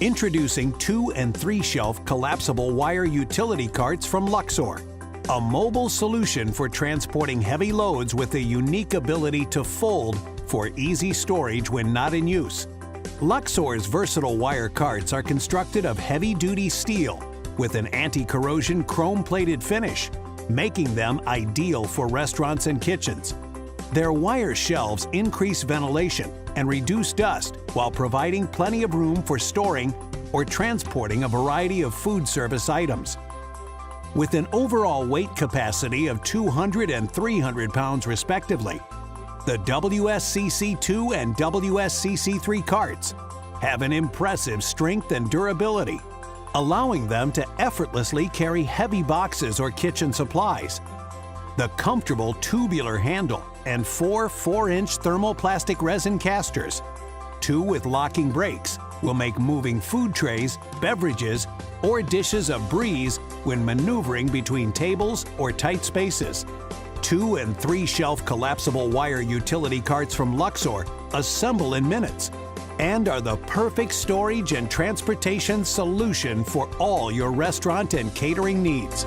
Introducing 2- and 3-shelf collapsible wire utility carts from Luxor. A mobile solution for transporting heavy loads with a unique ability to fold for easy storage when not in use. Luxor's versatile wire carts are constructed of heavy-duty steel with an anti-corrosion chrome-plated finish, making them ideal for restaurants and kitchens. Their wire shelves increase ventilation and reduce dust while providing plenty of room for storing or transporting a variety of food service items. With an overall weight capacity of 200 and 300 pounds respectively, the WSCC2 and WSCC3 carts have an impressive strength and durability, allowing them to effortlessly carry heavy boxes or kitchen supplies. The comfortable tubular handle and 4 4-inch thermoplastic resin casters, 2 with locking brakes, will make moving food trays, beverages, or dishes a breeze when maneuvering between tables or tight spaces. 2- and 3-shelf collapsible wire utility carts from Luxor assemble in minutes and are the perfect storage and transportation solution for all your restaurant and catering needs.